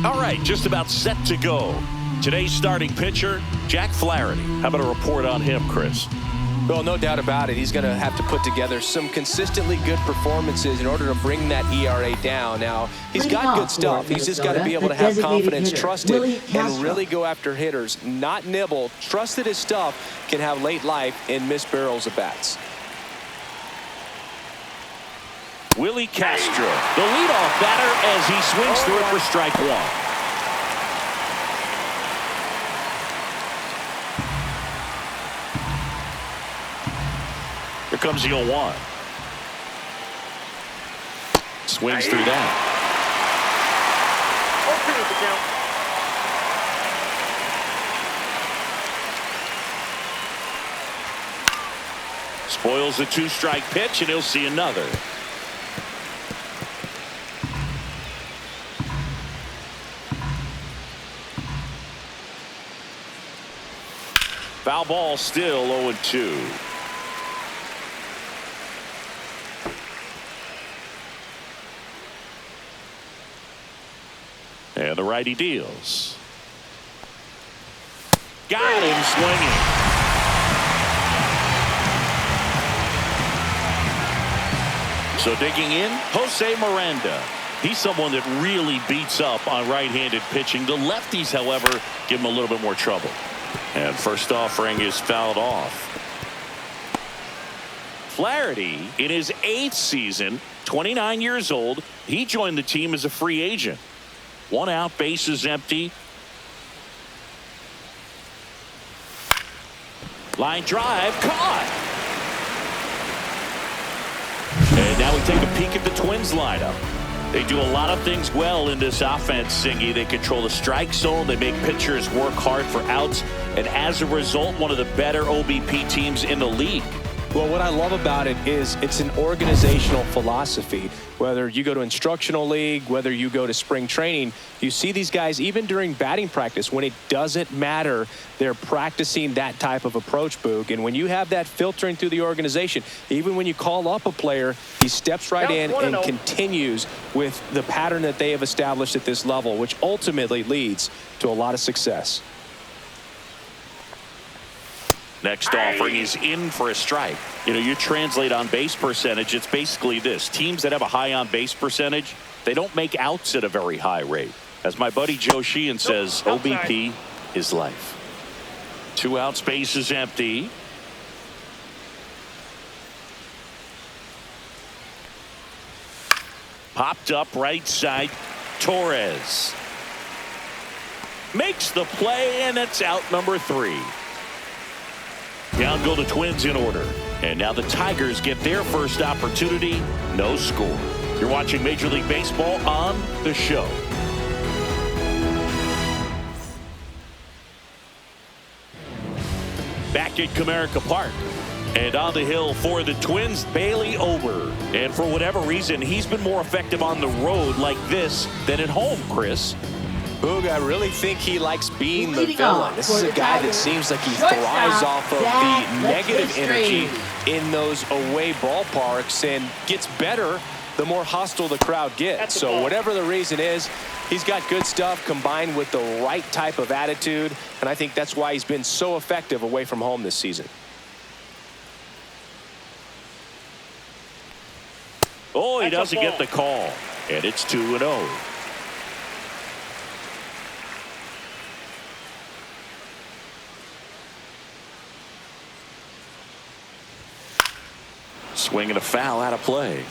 All right, just about set to go. Today's starting pitcher, Jack Flaherty. How about a report on him, Chris? Well, no doubt about it. He's going to have to put together some consistently good performances in order to bring that ERA down. Now, he's got good stuff. He's just got to be able to have confidence, trust it, and really go after hitters. Not nibble. Trust that his stuff can have late life and miss barrels of bats. Willie Castro, the leadoff batter, as he swings through it for strike one. Here comes the 0-1. Swings through that. Spoils the 2-strike pitch, and he'll see another. Foul ball, still 0-2. And the righty deals. Got him swinging. So digging in, Jose Miranda. He's someone that really beats up on right-handed pitching. The lefties, however, give him a little bit more trouble. And first offering is fouled off. Flaherty, in his 8th season, 29 years old, he joined the team as a free agent. 1 out, bases empty. Line drive, caught. And now we take a peek at the Twins lineup. They do a lot of things well in this offense, Singy. They control the strike zone. They make pitchers work hard for outs. And as a result, one of the better OBP teams in the league. Well, what I love about it is it's an organizational philosophy. Whether you go to instructional league, whether you go to spring training, you see these guys even during batting practice when it doesn't matter. They're practicing that type of approach, Boog. And when you have that filtering through the organization, even when you call up a player, he steps right in and continues with the pattern that they have established at this level, which ultimately leads to a lot of success. Next offering is in for a strike. You know, you translate on base percentage, it's basically this. Teams that have a high on base percentage, they don't make outs at a very high rate. As my buddy Joe Sheehan says, OBP is life. 2 outs, base is empty. Popped up right side, Torres. Makes the play, and it's out number 3. Down go the Twins in order. And now the Tigers get their first opportunity. No score. You're watching Major League Baseball on The Show. Back at Comerica Park. And on the hill for the Twins, Bailey Ober. And for whatever reason, he's been more effective on the road like this than at home, Chris. Boog, I really think he likes being the villain. This is a guy that seems like he thrives off of the negative energy in those away ballparks and gets better the more hostile the crowd gets. So whatever the reason is, he's got good stuff combined with the right type of attitude, and I think that's why he's been so effective away from home this season. Oh, he doesn't get the call, and it's 2-0. Swinging a foul out of play.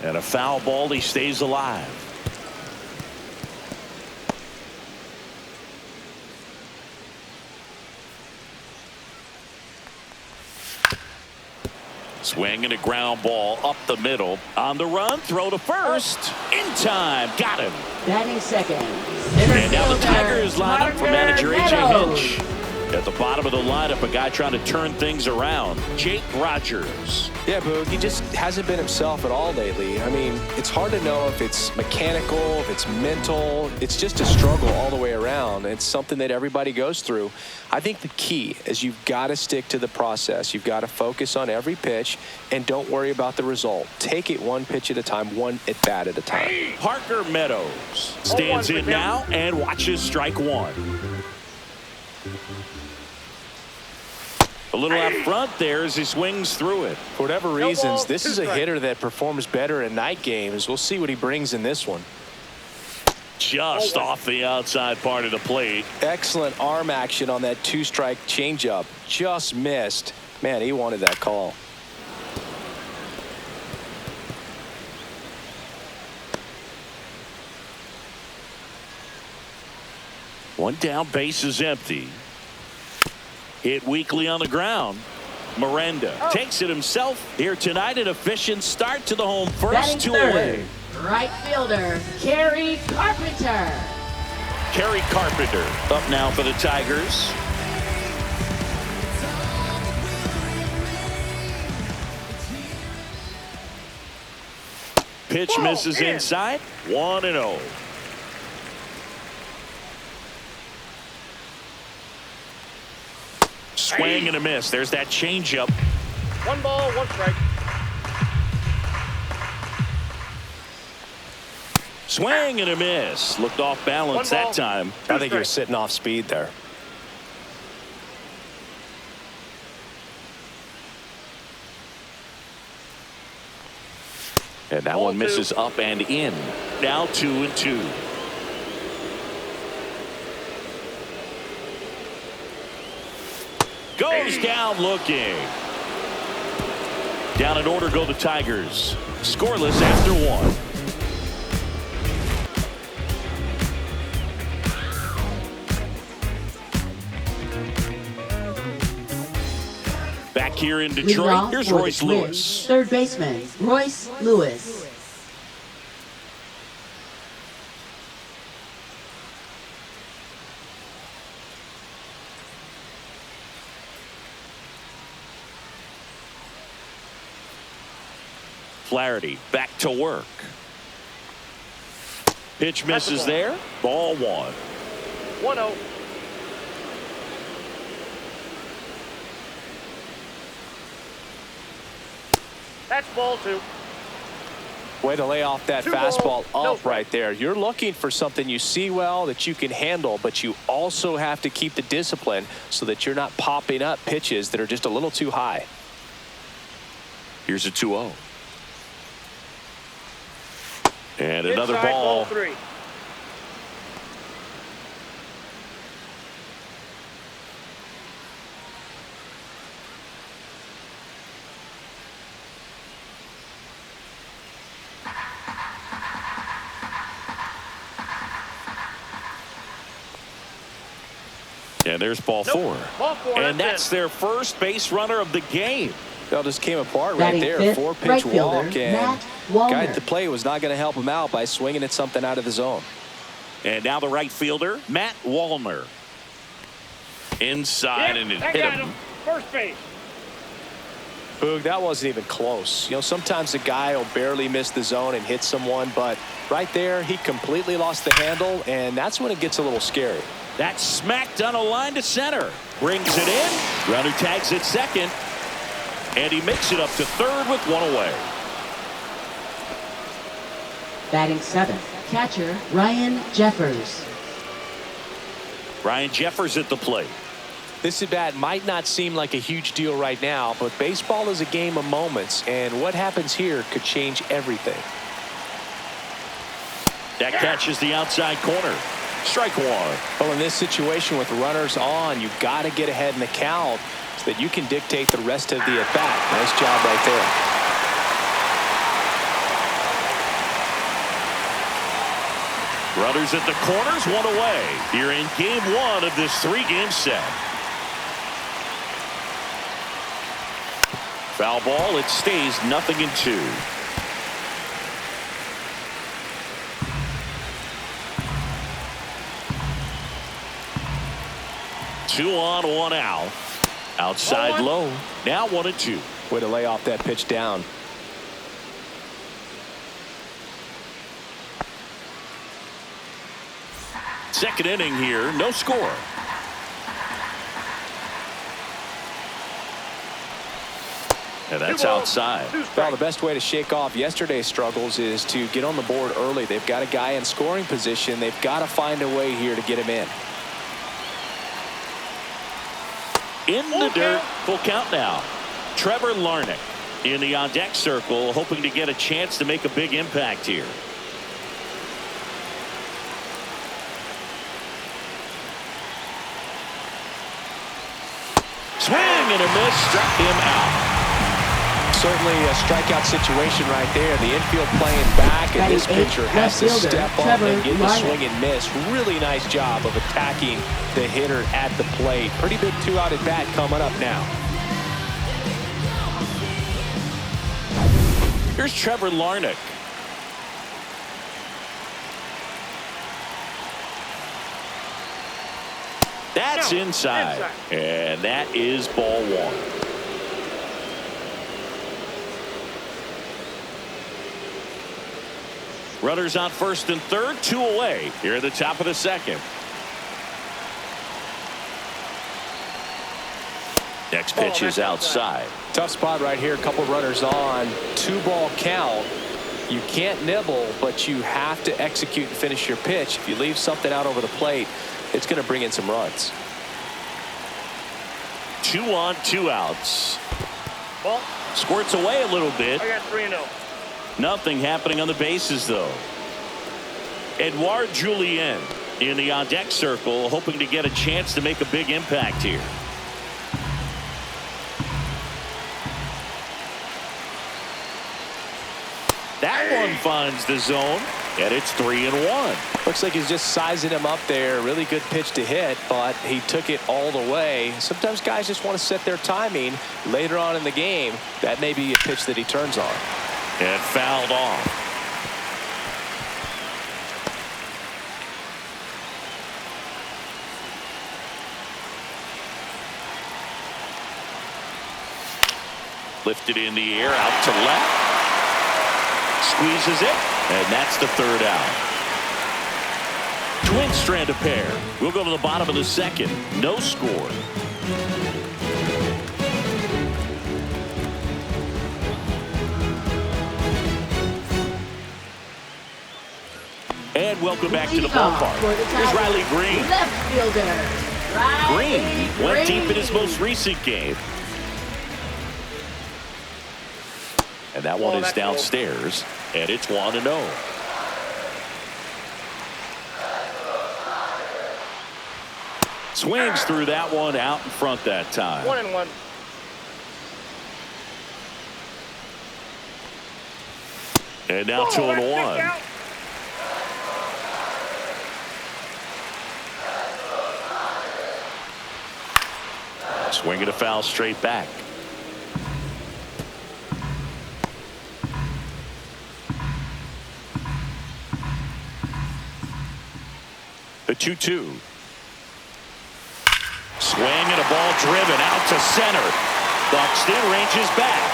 And a foul ball, he stays alive. Swing and a ground ball up the middle. On the run, throw to first. In time, got him. Batting second. And now the Tigers line up for manager A.J. Hinch. At the bottom of the lineup, a guy trying to turn things around, Jake Rogers. Yeah, Boog, he just hasn't been himself at all lately. I mean, it's hard to know if it's mechanical, if it's mental. It's just a struggle all the way around. It's something that everybody goes through. I think the key is you've got to stick to the process. You've got to focus on every pitch and don't worry about the result. Take it one pitch at a time, one at bat at a time. Parker Meadows stands in now and watches strike one. A little out front there as he swings through it. For whatever reasons, this is a hitter that performs better in night games. We'll see what he brings in this one. Just off the outside part of the plate. Excellent arm action on that two-strike changeup. Just missed. Man, he wanted that call. One down, base is empty. Hit weakly on the ground. Miranda takes it himself here tonight. An efficient start to the home first. 2 away. Right fielder, Kerry Carpenter. Kerry Carpenter up now for the Tigers. Pitch misses inside. 1-0. Swing and a miss. There's that changeup. 1 ball, 1 strike. Swing and a miss. Looked off balance that time. I think he was sitting off speed there. And that one misses up and in. Now 2-2. Goes down looking. Down in order go the Tigers. Scoreless after 1. Back here in Detroit, here's Royce Lewis. Third baseman, Royce Lewis. Flaherty back to work. Pitch misses there. Ball 1. 1-0. That's ball 2. Way to lay off that fastball up right there. You're looking for something you see well that you can handle, but you also have to keep the discipline so that you're not popping up pitches that are just a little too high. Here's a 2-0. And another ball. 3. And there's ball 4. Ball 4. And that's their first base runner of the game. That just came apart right there. 4-pitch right fielder, walk, and Matt guy at the plate was not going to help him out by swinging at something out of the zone. And now the right fielder, Matt Wallner. Inside, and it hit him. First base. Boog, that wasn't even close. You know, sometimes a guy will barely miss the zone and hit someone, but right there, he completely lost the handle, and that's when it gets a little scary. That smacked on a line to center. Brings it in. Runner tags at second. And he makes it up to third with 1 away. Batting 7th, catcher Ryan Jeffers. Ryan Jeffers at the plate. This at bat might not seem like a huge deal right now, but baseball is a game of moments, and what happens here could change everything. That catches the outside corner. Strike 1. Well, in this situation with runners on, you've got to get ahead in the count so that you can dictate the rest of the at-bat. Nice job right there. Runners at the corners, 1 away. Here in game 1 of this 3-game set. Foul ball. It stays 0-2. 2 on, 1 out. Outside low. Now 1-2. Way to lay off that pitch down. Second inning here, no score. And that's outside. Well, the best way to shake off yesterday's struggles is to get on the board early. They've got a guy in scoring position. They've got to find a way here to get him in. In the dirt, full count now. Trevor Larnach in the on-deck circle, hoping to get a chance to make a big impact here. Swing and a miss, struck him out. Certainly a strikeout situation right there. The infield playing back, and this pitcher has to step up and get the swing and miss. Really nice job of attacking the hitter at the plate. Pretty big 2-out at bat coming up now. Here's Trevor Larnach. That's inside. And that is ball 1. Runners on first and third, 2 away here at the top of the second. Next pitch is outside. Tough spot right here. A couple runners on. 2-ball count. You can't nibble, but you have to execute and finish your pitch. If you leave something out over the plate, it's going to bring in some runs. 2 on, 2 outs. Ball. Squirts away a little bit. I got 3-0. Nothing happening on the bases, though. Edouard Julien in the on-deck circle, hoping to get a chance to make a big impact here. That one finds the zone, and it's 3-1. Looks like he's just sizing him up there. Really good pitch to hit, but he took it all the way. Sometimes guys just want to set their timing later on in the game. That may be a pitch that he turns on. And fouled off. Lifted in the air, out to left. Squeezes it, and that's the 3rd out. Twin strand of pair. We'll go to the bottom of the second. No score. And welcome back to the ballpark. Here's Riley Green. Left fielder. Green went deep in his most recent game. And that one is downstairs, and it's 1-0. Swings through that one out in front that time. 1-1. And now 2-1. Swinging a foul straight back. The 2-2. Swing and a ball driven out to center. Buxton ranges back.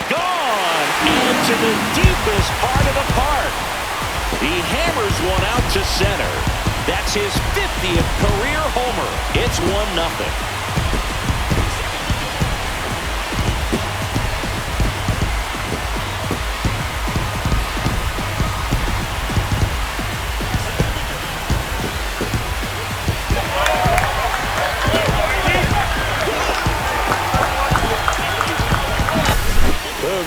Gone into the deepest part of the park. He hammers one out to center. That's his 50th career homer. It's 1-0.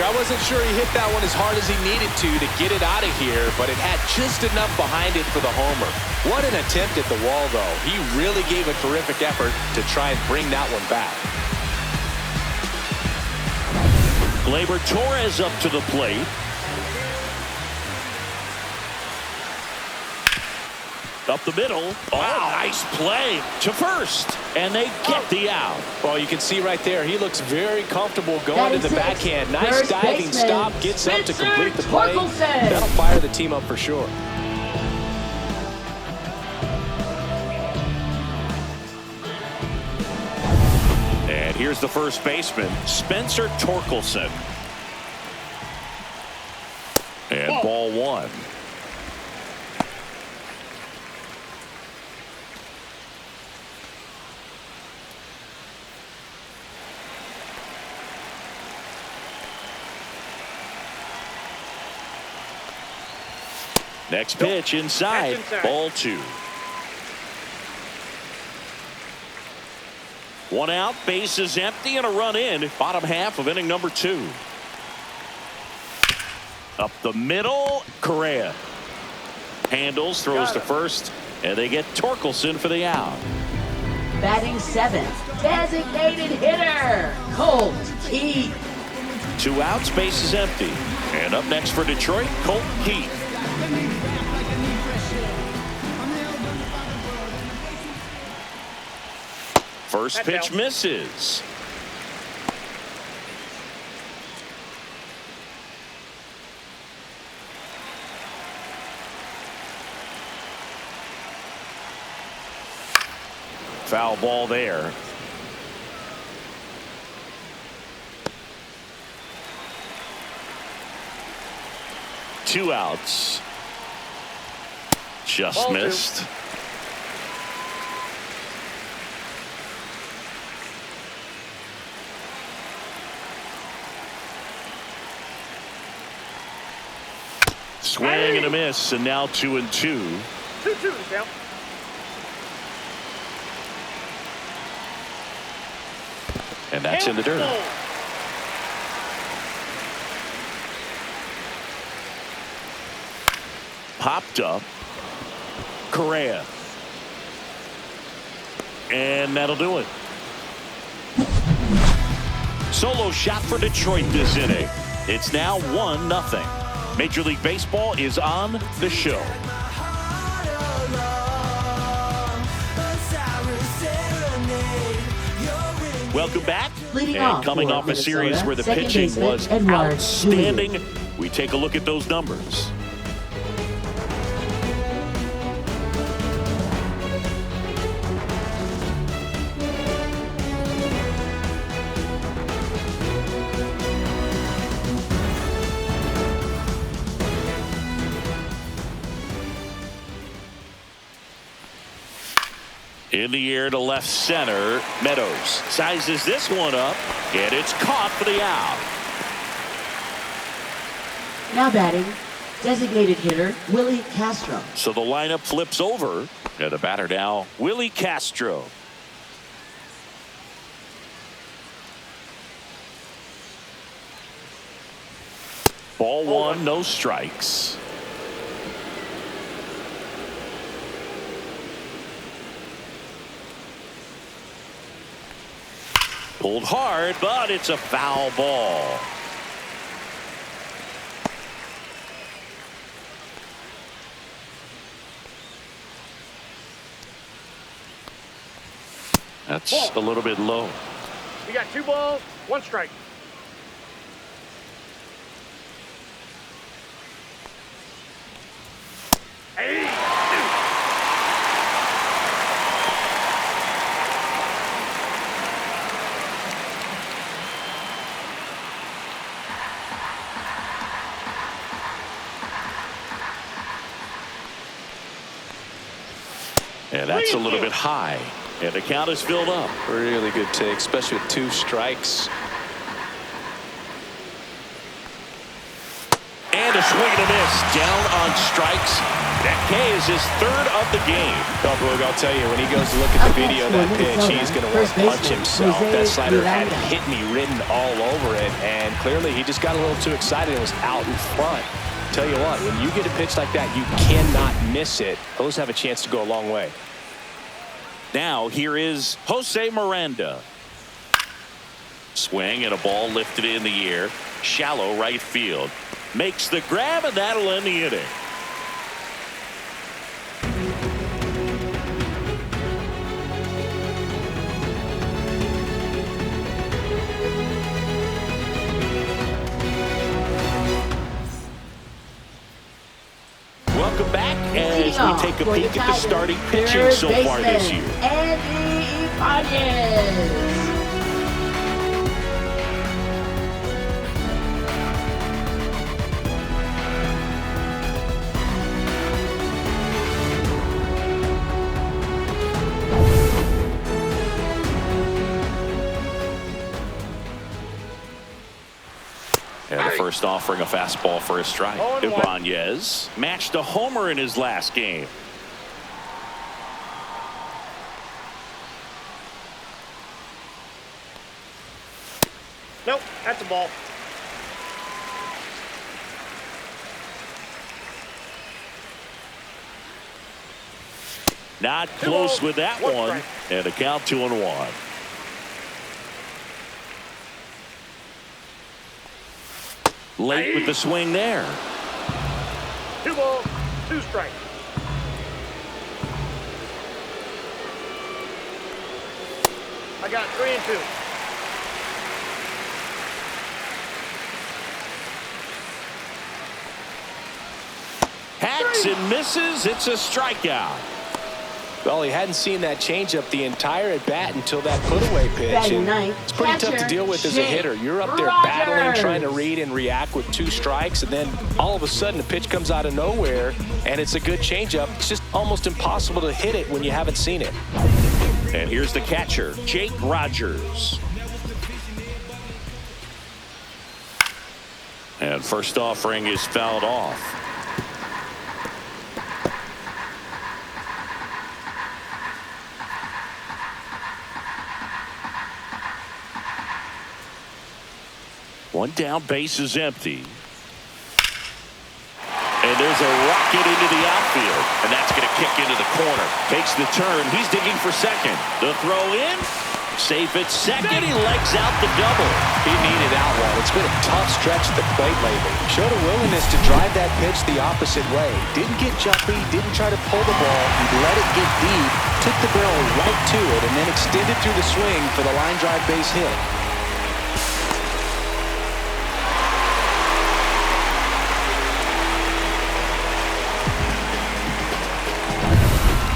I wasn't sure he hit that one as hard as he needed to get it out of here, but it had just enough behind it for the homer. What an attempt at the wall, though. He really gave a terrific effort to try and bring that one back. Gleyber Torres up to the plate. Up the middle. Oh, nice play to first. And they get the out. Well, you can see right there, he looks very comfortable going to the backhand. Nice diving stop, gets up to complete the play. That'll fire the team up for sure. Here's the first baseman, Spencer Torkelson. And ball one. Next pitch inside. Ball two. One out, bases empty, and a run in. Bottom half of inning number 2. Up the middle, Correa handles, throws to first, and they get Torkelson for the out. Batting 7th, designated hitter, Colt Keith. 2 outs, bases empty. And up next for Detroit, Colt Keith. First pitch misses. Foul ball there. Two outs. Just Ball missed. two. Swing and a miss, and now 2-2. 2-2 down. And that's in the dirt. Popped up. Correa. And that'll do it. Solo shot for Detroit this inning. It's now 1-0. Major League Baseball is on the show. Welcome back. And coming off a series where the pitching was outstanding, we take a look at those numbers. In the air to left center, Meadows sizes this one up, and it's caught for the out. Now batting, designated hitter, Willie Castro. So the lineup flips over, and the batter now, Willie Castro. Ball one, no strikes. Pulled hard, but it's a foul ball. That's a little bit low. You got 2 balls, 1 strike. Hey. And that's a little bit high. And the count is filled up. Really good take, especially with 2 strikes. And a swing and a miss. Down on strikes. That K is his 3rd of the game. Oh, Boog, I'll tell you, when he goes to look at the video of that pitch, he's going to want to punch himself. That slider had hit me written all over it, and clearly he just got a little too excited and was out in front. Tell you what, when you get a pitch like that, you cannot miss it. Those have a chance to go a long way. Now here is Jose Miranda. Swing and a ball lifted in the air. Shallow right field. Makes the grab, and that'll end the inning. Welcome back as we take a peek at the starting pitching so far this year. Andy Ibanez. First offering a fastball for a strike. 0-1. Ibanez matched a homer in his last game. Nope, that's a ball. Not Two close balls, with that one one. strike. And a count 2-1. Late with the swing there. 2 balls, 2 strikes. I got 3-2. Hacks and misses. It's a strikeout. Well, he hadn't seen that changeup the entire at bat until that put-away pitch. Batting And ninth, it's pretty tough to catcher, deal with as a Jake hitter. You're up there Rogers. battling, trying to read and react with 2 strikes, and then all of a sudden a pitch comes out of nowhere, and it's a good changeup. It's just almost impossible to hit it when you haven't seen it. And here's the catcher, Jake Rogers. And first offering is fouled off. One down, base is empty. And there's a rocket into the outfield. And that's going to kick into the corner. Takes the turn. He's digging for second. The throw in. Safe at second. He legs out the double. He needed out one. It's been a tough stretch at the plate lately. Showed a willingness to drive that pitch the opposite way. Didn't get jumpy, didn't try to pull the ball. He let it get deep, took the barrel right to it, and then extended through the swing for the line drive base hit.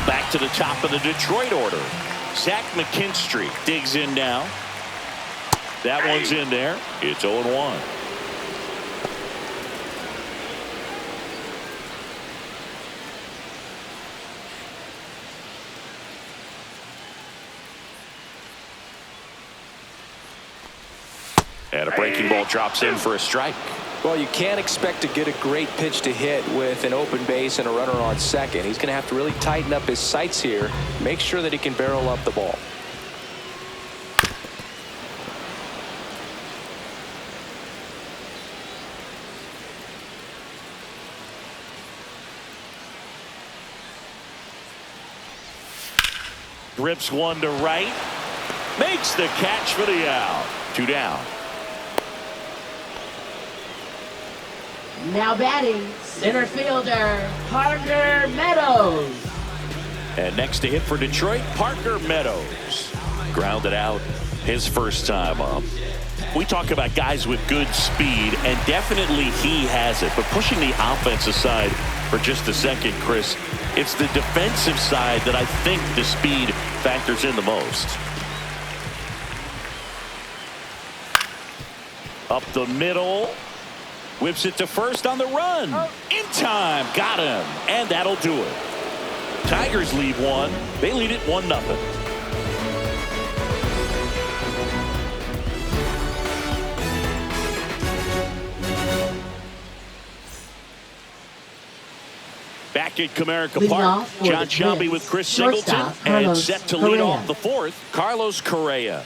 Back to the top of the Detroit order. Zach McKinstry digs in now. That one's in there. It's 0-1. And a breaking ball drops in for a strike. Well, you can't expect to get a great pitch to hit with an open base and a runner on second. He's going to have to really tighten up his sights here, make sure that he can barrel up the ball. Rips one to right. Makes the catch for the out. 2 down. Now batting, center fielder, Parker Meadows. And next to hit for Detroit, Parker Meadows. Grounded out his first time up. We talk about guys with good speed, and definitely he has it. But pushing the offense aside for just a second, Chris, it's the defensive side that I think the speed factors in the most. Up the middle. Whips it to first on the run. In time. Got him. And that'll do it. Tigers lead one. They lead it 1-0. Back at Comerica Leading Park, off for John the Shelby Twins, with Chris Singleton. shortstop, And Carlos set to lead Correa. off the fourth, Carlos Correa.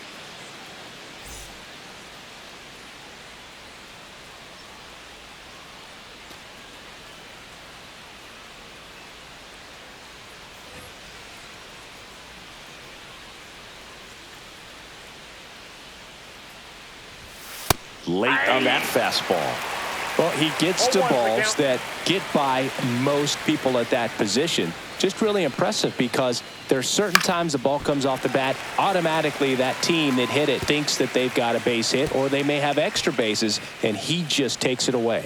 Late on that fastball. Well, he gets to 0-1 the balls count. that get by most people at that position. Just really impressive because there are certain times the ball comes off the bat, automatically that team that hit it thinks that they've got a base hit or they may have extra bases, and he just takes it away.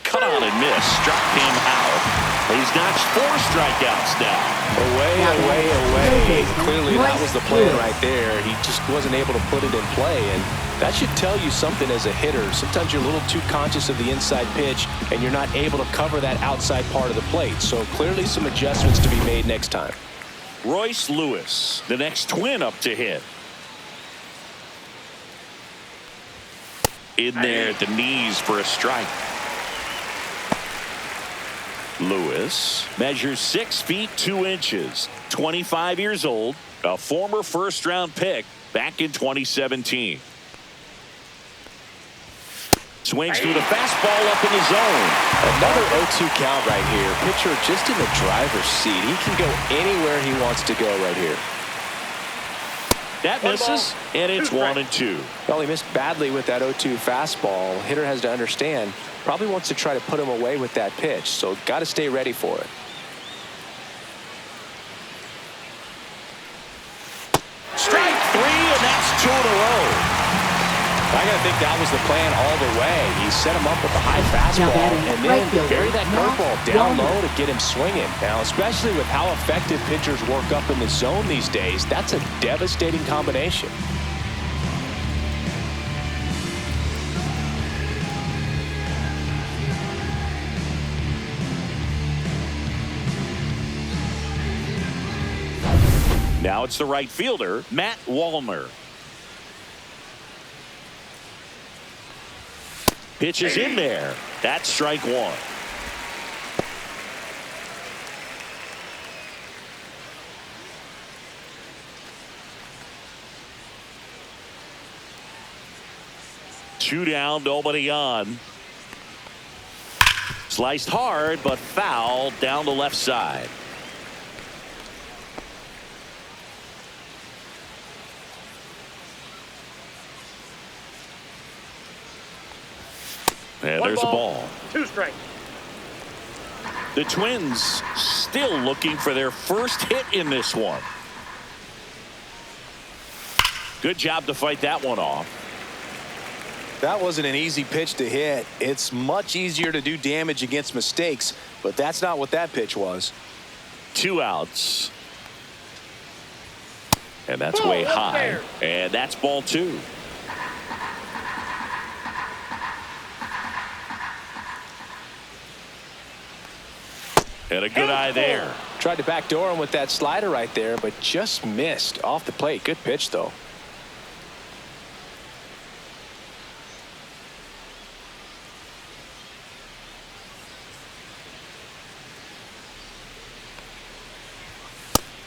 Cut on and miss. Struck him out. He's notched 4 strikeouts now. Away. Clearly that was the plan right there. He just wasn't able to put it in play, and that should tell you something as a hitter. Sometimes you're a little too conscious of the inside pitch and you're not able to cover that outside part of the plate. So clearly some adjustments to be made next time. Royce Lewis, the next Twin up to hit. in there at the knees for a strike. Lewis measures 6 feet 2 inches, 25 years old, a former first-round pick back in 2017. Swings through the fastball up in the zone. Another 0-2 count right here. Pitcher just in the driver's seat. He can go anywhere he wants to go right here. That misses, and it's 1-2. Well, he missed badly with that 0-2 fastball. Hitter has to understand, probably wants to try to put him away with that pitch, so got to stay ready for it. Strike 3, and that's 2 in a row. I got to think that was the plan all the way. He set him up with a high fastball and then bury that curveball down low to get him swinging. Now, especially with how effective pitchers work up in the zone these days, that's a devastating combination. Now it's the right fielder, Matt Wallner. Pitch is in there. That's strike 1. Two down, nobody on. Sliced hard, but foul down the left side. And there's a ball. 2 strikes. The Twins still looking for their first hit in this one. Good job to fight that one off. That wasn't an easy pitch to hit. It's much easier to do damage against mistakes, but that's not what that pitch was. 2 outs. And that's way high. And that's ball 2. And a good eye there. Tried to backdoor him with that slider right there, but just missed off the plate. Good pitch, though.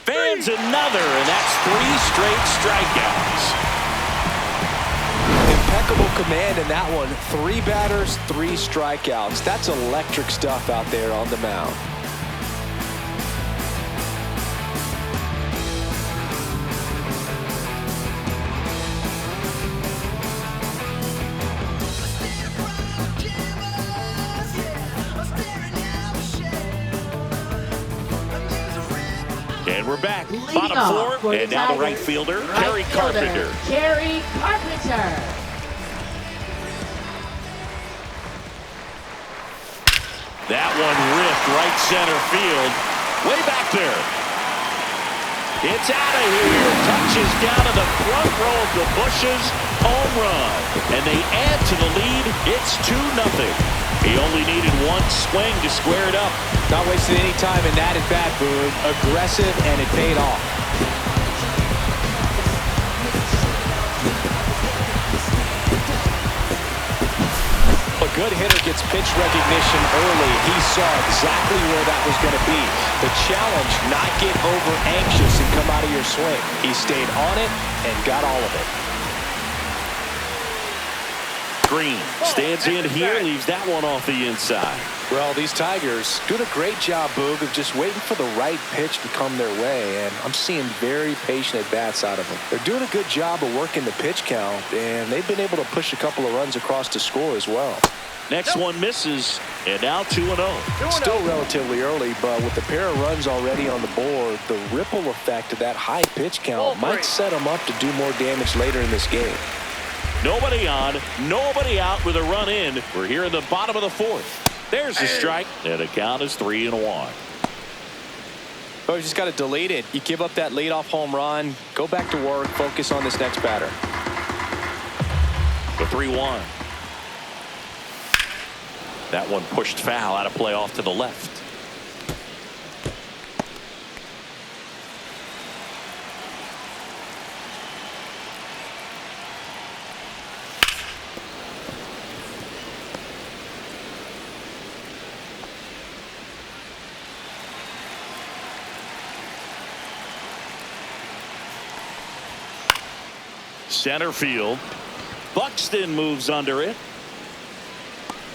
Fans another, and that's 3 straight strikeouts. Impeccable command in that one. 3 batters, 3 strikeouts. That's electric stuff out there on the mound. And we're back. Bottom 4, and now the right fielder, Kerry Carpenter. Kerry Carpenter. That one ripped right center field. Way back there. It's out of here. Touches down to the front row of the bushes. Home run. And they add to the lead. It's 2-0. He only needed 1 swing to square it up. Not wasting any time in that at-bat, Boog. Aggressive, and it paid off. A good hitter gets pitch recognition early. He saw exactly where that was going to be. The challenge, not get over anxious and come out of your swing. He stayed on it and got all of it. Green stands in here, leaves that one off the inside. Well, these Tigers doing a great job, Boog, of just waiting for the right pitch to come their way, and I'm seeing very patient at-bats out of them. They're doing a good job of working the pitch count, and they've been able to push a couple of runs across to score as well. Next one misses, and now 2-0. Still relatively early, but with the pair of runs already on the board, the ripple effect of that high pitch count might set them up to do more damage later in this game. Nobody on, nobody out with a run in. We're here in the bottom of the 4th. There's the strike, and the count is 3-1. Oh, you just got to delete it. You give up that leadoff home run, go back to work, focus on this next batter. The 3-1. That one pushed foul out of play off to the left. Center field. Buxton moves under it.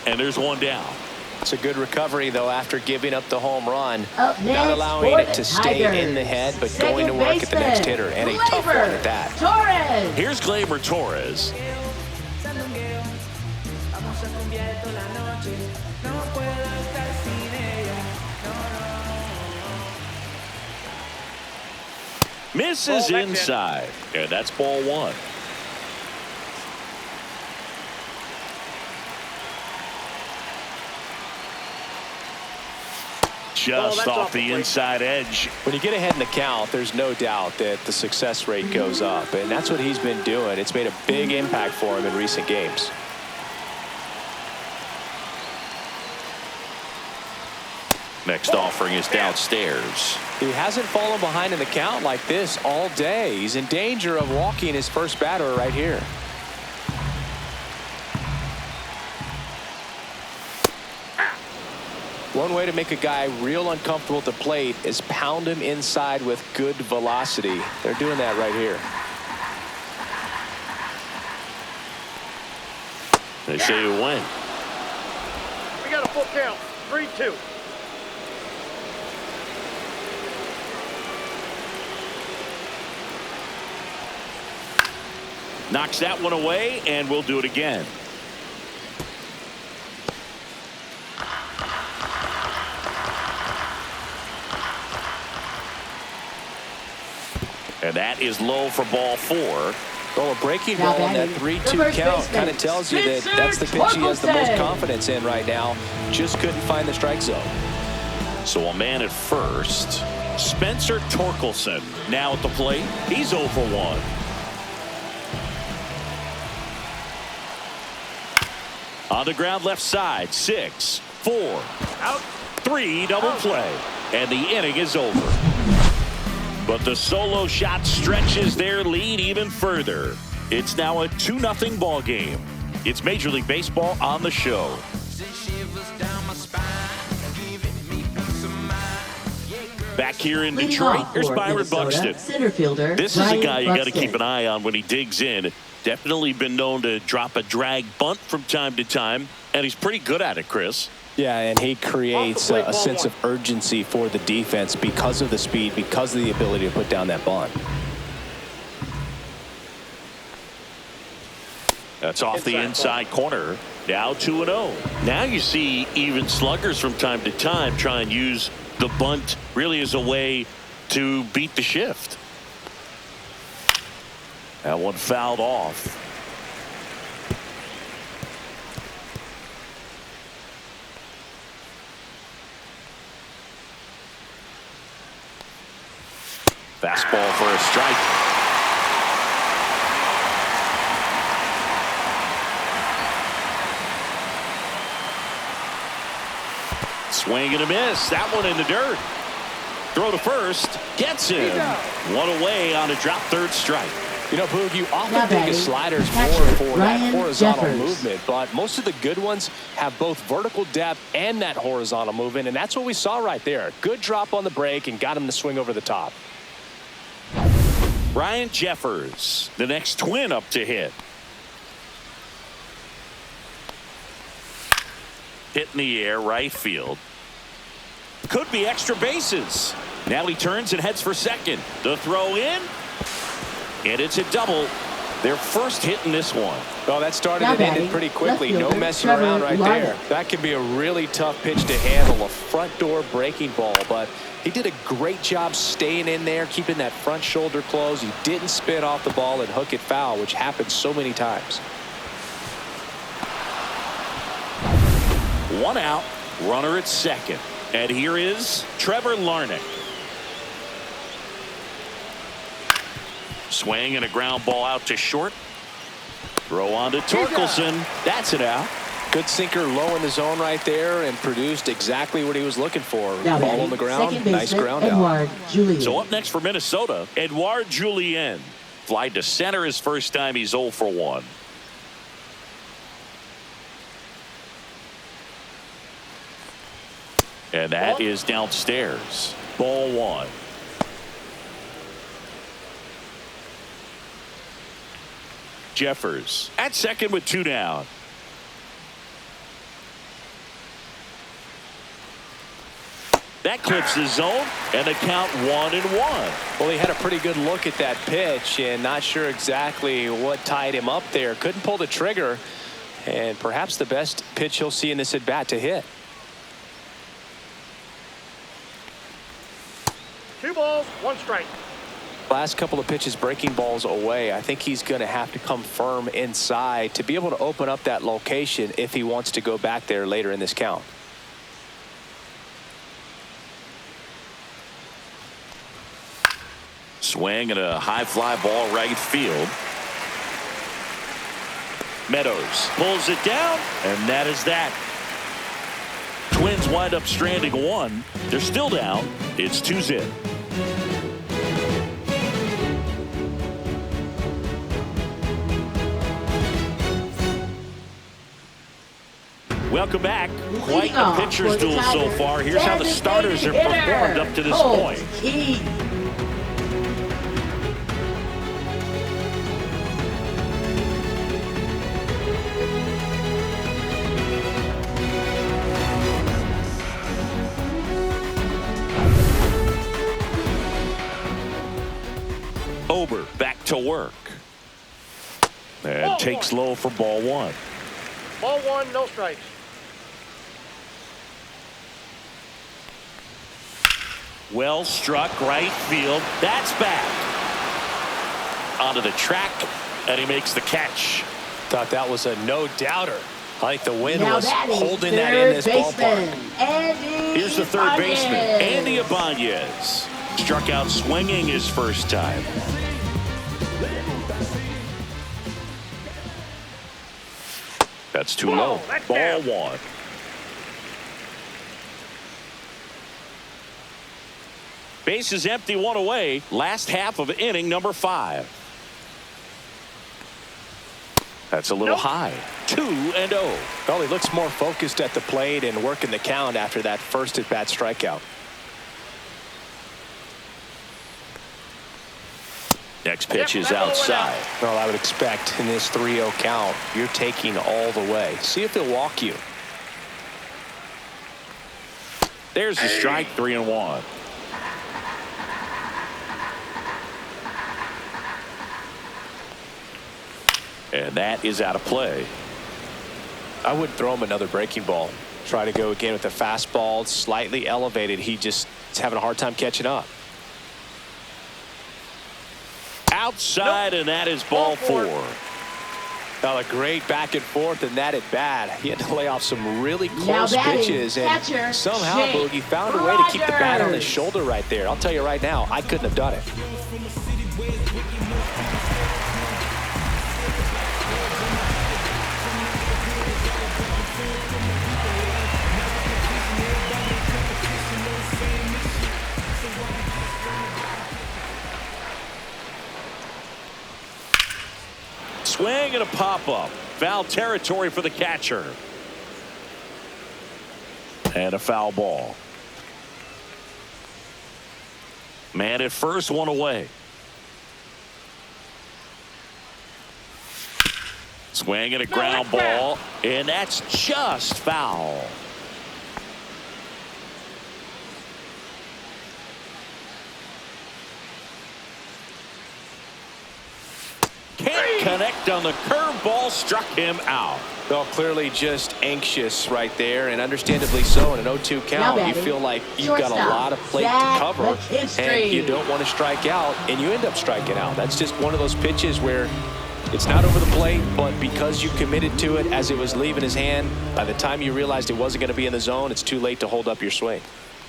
And there's one down. It's a good recovery, though, after giving up the home run. Up next, Not allowing for it the to stay Tigers, in the head, but second going to work at the next baseman, hitter. And a tough one at that. Torres. Here's Gleyber Torres. Misses inside. And that's ball one. Just off the inside edge. When you get ahead in the count, there's no doubt that the success rate goes up, and that's what he's been doing. It's made a big impact for him in recent games. Next offering is downstairs. He hasn't fallen behind in the count like this all day. He's in danger of walking his first batter right here. One way to make a guy real uncomfortable at the plate is pound him inside with good velocity. They're doing that right here. They say you win. We got a full count. 3-2. Knocks that one away, and we'll do it again. And that is low for ball four. Well, a breaking ball in that 3-2 count kind of tells you that that's the pitch he has the most confidence in right now. Just couldn't find the strike zone. So a man at first. Spencer Torkelson now at the plate. He's 0 for 1. On the ground left side. 6, 4, Out. 3, double play. And the inning is over. But the solo shot stretches their lead even further. It's now a 2-0 ball game. It's Major League Baseball on the show. Back here in Leading Detroit, off here's for Byron Minnesota, Buxton. Center fielder, This is a guy you got to Buxton. keep an eye on when he digs in. Definitely been known to drop a drag bunt from time to time, and he's pretty good at it, Chris. Yeah, and he creates a sense of urgency for the defense because of the speed, because of the ability to put down that bunt. That's off the inside corner. Now 2-0. Now you see even sluggers from time to time try and use the bunt really as a way to beat the shift. That one fouled off. Fastball for a strike. Swing and a miss. That one in the dirt. Throw to first. Gets him. One away on a drop third strike. You know, Boog, you often Now think of batting, sliders catcher, more for that Ryan horizontal Jeffers. movement, but most of the good ones have both vertical depth and that horizontal movement, and that's what we saw right there. Good drop on the break and got him to swing over the top. Ryan Jeffers, the next twin up to hit. Hit in the air, right field. Could be extra bases. Now he turns and heads for second. The throw in. And it's a double. Their first hit in this one. Well, that started Now and ended batting, pretty quickly. left No fielder, messing Trevor around right there. Larnach. That can be a really tough pitch to handle, a front door breaking ball, but he did a great job staying in there, keeping that front shoulder closed. He didn't spin off the ball and hook it foul, which happens so many times. One out, runner at second. And here is Trevor Larnach. Swing and a ground ball out to short. Throw on to Torkelson. That's it out. Good sinker low in the zone right there and produced exactly what he was looking for. Now Ball batting, on the ground, second nice baseman, ground out. Edouard Julien. So up next for Minnesota, Edouard Julien. Fly to center his first time. He's 0 for 1. And that is downstairs. Ball one. Jeffers at second with 2 down. That clips the zone, and the count 1-1. Well, he had a pretty good look at that pitch and not sure exactly what tied him up there. Couldn't pull the trigger, and perhaps the best pitch he'll see in this at-bat to hit. 2 balls, 1 strike. Last couple of pitches breaking balls away. I think he's going to have to come firm inside to be able to open up that location if he wants to go back there later in this count. Swing and a high fly ball right field. Meadows pulls it down, and that is that. Twins wind up stranding 1. They're still down. It's 2-0. Welcome back. Quite a pitcher's duel so far. Here's how the starters have performed up to this point. Ober back to work. And takes low for ball 1. Ball 1, no strikes. Well struck right field. That's back. Onto the track, and he makes the catch. Thought that was a no-doubter. I think the wind Now was holding that in this ballpark. Here's the third baseman, Andy Ibanez. Struck out swinging his first time. That's too low. Ball 1. Base is empty, 1 away. Last half of inning number 5. That's a little high. 2-0. Well, he looks more focused at the plate and working the count after that first at-bat strikeout. Next pitch is outside. Well, I would expect in this 3-0 count, you're taking all the way. See if he'll walk you. There's the strike, 3-1. And that is out of play. I wouldn't throw him another breaking ball. Try to go again with the fastball, slightly elevated. He just is having a hard time catching up. Outside, and that is ball 4. Well, a great back and forth, and that at bat. He had to lay off some really close pitches, and somehow Boogie found a way to keep the bat on his shoulder right there. I'll tell you right now, I couldn't have done it. Swing and a pop-up. Foul territory for the catcher. And a foul ball. Man at first, 1 away. Swing and a ground ball. And that's just foul. Can't connect on the curveball, struck him out. Well, clearly just anxious right there, and understandably so. In an 0-2 count, you feel like you've got a lot of plate to cover, and you don't want to strike out, and you end up striking out. That's just one of those pitches where it's not over the plate, but because you committed to it as it was leaving his hand, by the time you realized it wasn't going to be in the zone, it's too late to hold up your swing.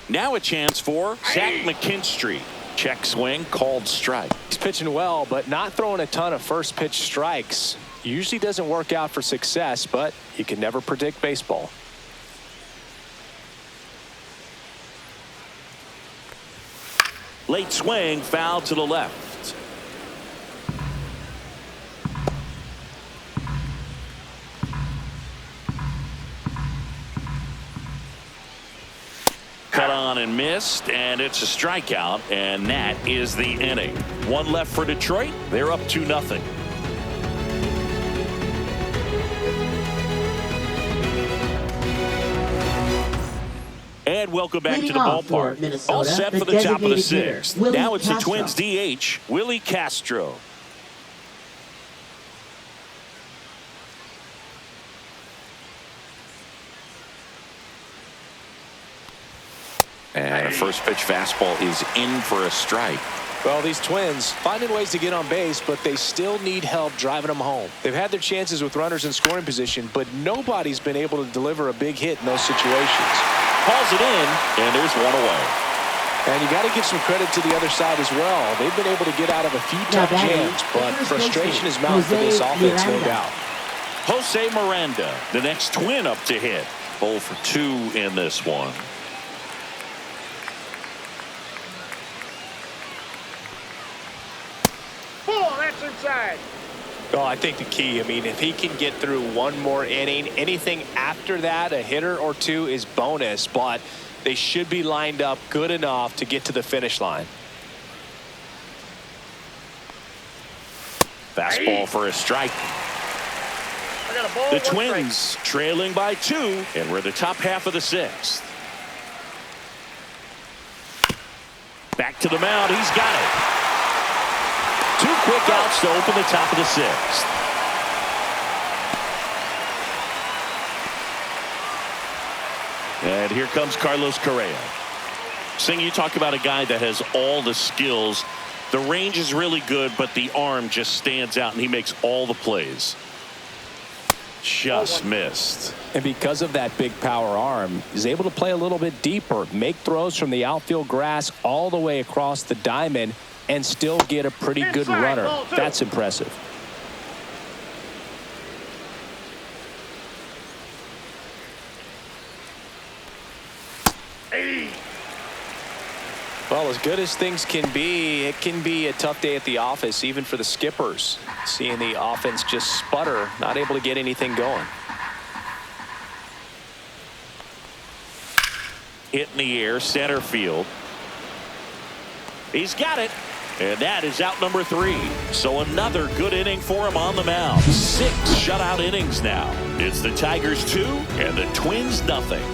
Now a chance for Zach McKinstry. Check swing, called strike. He's pitching well, but not throwing a ton of first pitch strikes. Usually doesn't work out for success, but you can never predict baseball. Late swing, foul to the left. Cut on and missed, and it's a strikeout, and that is the inning. 1 left for Detroit. They're up 2-0. And welcome back to Leading the off for ballpark. Minnesota, All set the for the top of the designated hitter, sixth. Willie Now it's the Castro. Twins DH, Willie Castro. And a first pitch fastball is in for a strike. Well, these Twins finding ways to get on base, but they still need help driving them home. They've had their chances with runners in scoring position, but nobody's been able to deliver a big hit in those situations. Calls it in, and there's one away. And you got to give some credit to the other side as well. They've been able to get out of a few tough jams, but frustration is mounting for this offense, no doubt. Jose Miranda, the next Twin up to hit. 0 for 2 in this one. That's inside. Oh, I think the key, if he can get through one more inning, anything after that, a hitter or two is bonus, but they should be lined up good enough to get to the finish line. Fastball for a strike. I got a ball. The Twins trailing by 2, and we're the top half of the sixth. Back to the mound. He's got it. 2 quick outs to open the top of the sixth. And here comes Carlos Correa. Sing, you talk about a guy that has all the skills. The range is really good, but the arm just stands out, and he makes all the plays. Just missed. And because of that big power arm, he's able to play a little bit deeper, make throws from the outfield grass all the way across the diamond, and still get a pretty good runner. That's impressive. Well, as good as things can be, it can be a tough day at the office, even for the skippers. Seeing the offense just sputter, not able to get anything going. Hit in the air, center field. He's got it. And that is out number 3. So another good inning for him on the mound. 6 shutout innings now. It's the Tigers 2 and the Twins nothing.